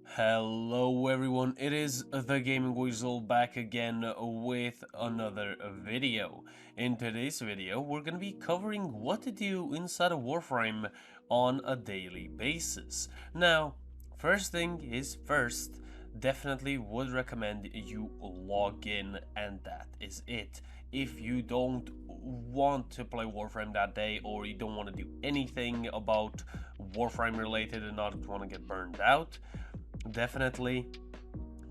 Hello everyone, it is the Gaming Weasel back again with another video. In today's video, we're going to be covering what to do inside of Warframe on a daily basis. Now, first thing is first, definitely would recommend you log in, and that is it. If you don't want to play Warframe that day, or you don't want to do anything about Warframe related and not want to get burned out, definitely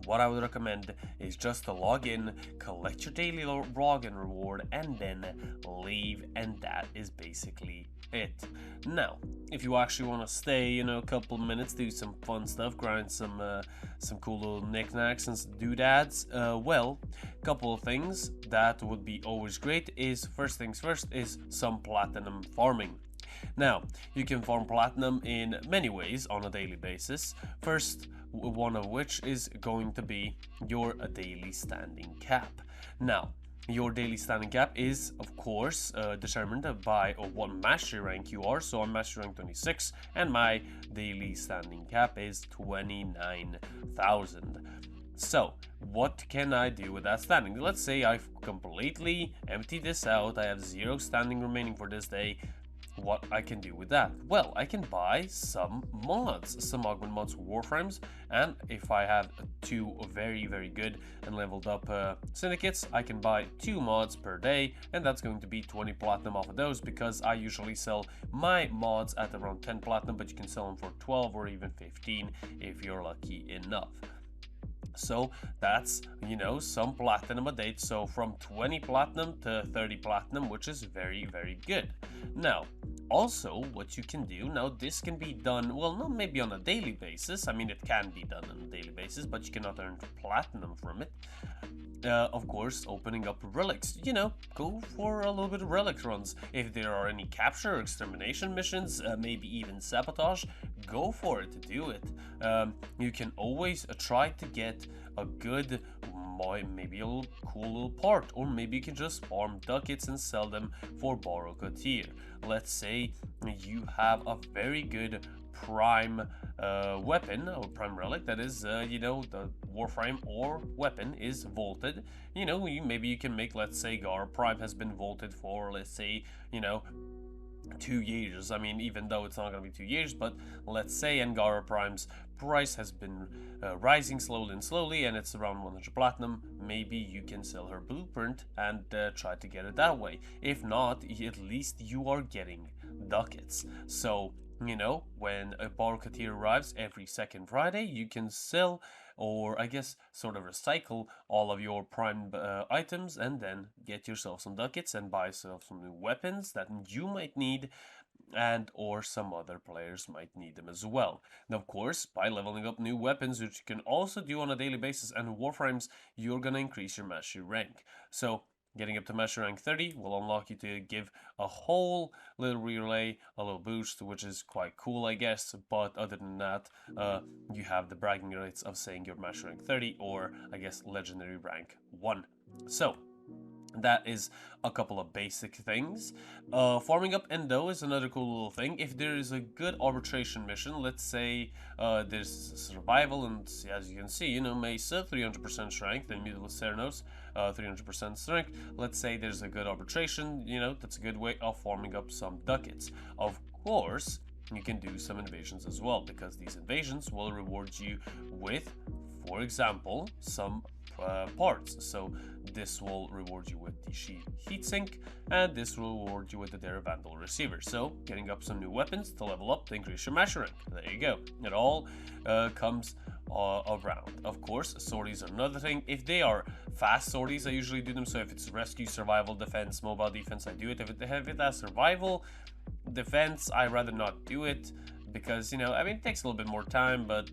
what I would recommend is just to log in, collect your daily login reward, and then leave, and that is basically it. Now, if you actually want to stay, a couple minutes, do some fun stuff, grind some cool little knickknacks and some doodads, well, couple of things that would be always great is, first things first, is some platinum farming. Now, you can farm platinum in many ways on a daily basis. First, one of which is going to be your daily standing cap. Now, your daily standing cap is, of course, determined by what mastery rank you are. So I'm mastery rank 26, and my daily standing cap is 29,000. So, what can I do with that standing? Let's say I've completely emptied this out. I have 0 standing remaining for this day. What I can do with that? Well, I can buy some mods, some augment mods for Warframes, and if I have 2 very good and leveled up syndicates, I can buy 2 mods per day, and that's going to be 20 platinum off of those, because I usually sell my mods at around 10 platinum, but you can sell them for 12 or even 15 if you're lucky enough. So that's, some platinum a day. So from 20 platinum to 30 platinum, which is very good. Now, also what you can do, now this can be done, well, not maybe on a daily basis. I mean, it can be done on a daily basis, but you cannot earn platinum from it. Of course, opening up relics, go for a little bit of relic runs. If there are any capture or extermination missions, maybe even sabotage, go for it, do it. You can always try to get a good, maybe a little cool little part, or maybe you can just farm ducats and sell them for Borokatir. Let's say you have a very good prime weapon or prime relic that is the Warframe or weapon is vaulted. Maybe you can make, let's say Gar Prime has been vaulted for, let's say, 2 years. I mean, even though it's not going to be 2 years, but let's say Angara Prime's price has been rising slowly, and it's around 100 platinum. Maybe you can sell her blueprint and try to get it that way. If not, at least you are getting ducats. So, when a Borokatir arrives every second Friday, you can sell, or I guess sort of recycle all of your prime items, and then get yourself some ducats and buy yourself some new weapons that you might need, and or some other players might need them as well. And of course, by leveling up new weapons, which you can also do on a daily basis, and Warframes, you're gonna increase your mastery rank. So getting up to mastery rank 30 will unlock you to give a whole little relay, a little boost, which is quite cool, I guess. But other than that, you have the bragging rights of saying you're mastery rank 30, or I guess legendary rank 1. So that is a couple of basic things. Farming up Endo is another cool little thing. If there is a good arbitration mission, let's say there's survival, and as you can see, Mesa, 300% strength, and Middle Cernos, 300% strength. Let's say there's a good arbitration, that's a good way of farming up some ducats. Of course, you can do some invasions as well, because these invasions will reward you with, for example, some parts. So this will reward you with the heatsink, and this will reward you with the Dare Vandal receiver. So getting up some new weapons to level up to increase your mastery rank. There you go. It all comes around. Of course, sorties are another thing. If they are fast sorties, I usually do them. So if it's rescue, survival, defense, mobile defense, I do it. If it has survival, defense, I rather not do it, because it takes a little bit more time, but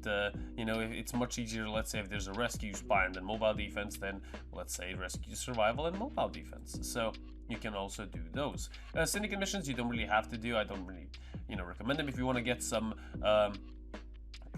it's much easier. Let's say if there's a rescue spy and then mobile defense, then let's say rescue, survival, and mobile defense. So you can also do those. Syndicate missions you don't really have to do. I don't really recommend them. If you want to get some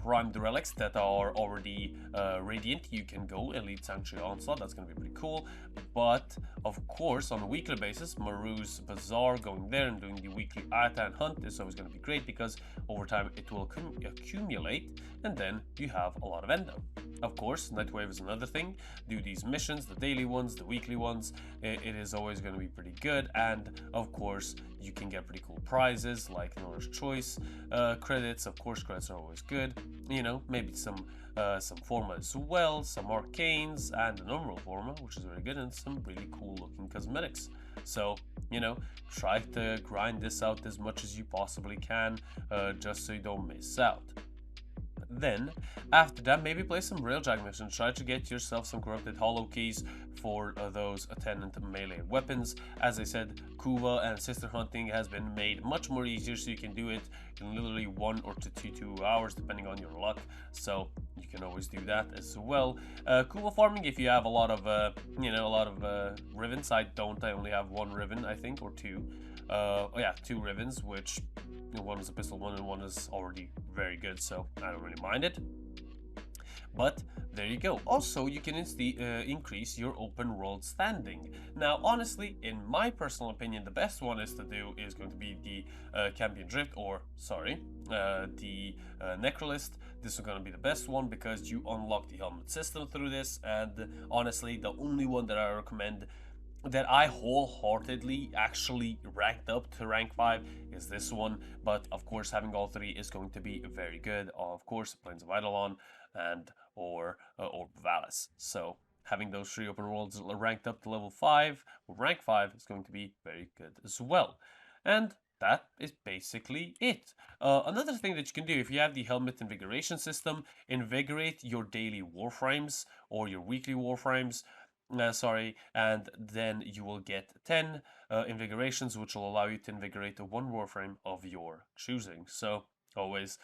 primed relics that are already radiant, you can go Elite Sanctuary Onslaught. That's going to be pretty cool. But of course, on a weekly basis, Maru's Bazaar, going there and doing the weekly Ata and Hunt is always going to be great, because over time it will accumulate, and then you have a lot of endo. Of course, Nightwave is another thing. Do these missions, the daily ones, the weekly ones. It is always going to be pretty good, and of course you can get pretty cool prizes like Nora's Choice credits. Of course, credits are always good. You know, maybe some forma as well, some arcanes, and a normal forma, which is very good, and some really cool looking cosmetics. So, you know, try to grind this out as much as you possibly can, just so you don't miss out. Then, after that, maybe play some Railjack missions. Try to get yourself some corrupted hollow keys for those attendant melee weapons. As I said, Kuva and sister hunting has been made much more easier, so you can do it in literally 1 or 2 hours, depending on your luck. So you can always do that as well. Kuva farming, if you have a lot of, ribbons. I don't. I only have 1 ribbon, I think, or 2. Oh yeah, 2 ribbons, which one is a pistol one and one is already very good, so I don't really mind it. But there you go. Also, you can increase your open world standing. Now, honestly, in my personal opinion, the best one is going to be the Campion Drift, or sorry, the Necrolist. This is going to be the best one because you unlock the helmet system through this, and honestly, the only one that I recommend, that I wholeheartedly actually ranked up to rank 5, is this one. But of course, having all 3 is going to be very good. Of course, Plains of Eidolon and or Valis. So having those 3 open worlds ranked up to level 5 or rank 5 is going to be very good as well. And that is basically it. Another thing that you can do, if you have the helmet invigoration system, invigorate your daily warframes or your weekly warframes. And then you will get 10 invigorations, which will allow you to invigorate 1 warframe of your choosing. So always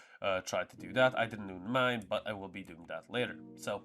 try to do that. I didn't do mine, but I will be doing that later. So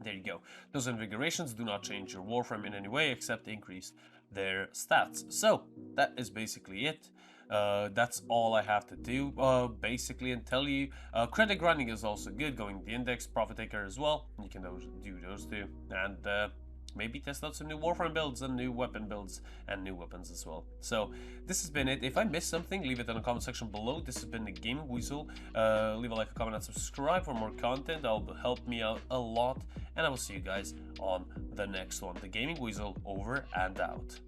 there you go. Those invigorations do not change your warframe in any way except increase their stats. So that is basically it. That's all I have to do, basically, and tell you. Credit grinding is also good, going the index, profit taker as well. You can do those 2, and maybe test out some new Warframe builds and new weapon builds and new weapons as well. So this has been it. If I missed something, leave it in the comment section below. This has been the Gaming Weasel. Leave a like, a comment, and subscribe for more content. That'll help me out a lot. And I will see you guys on the next one. The Gaming Weasel, over and out.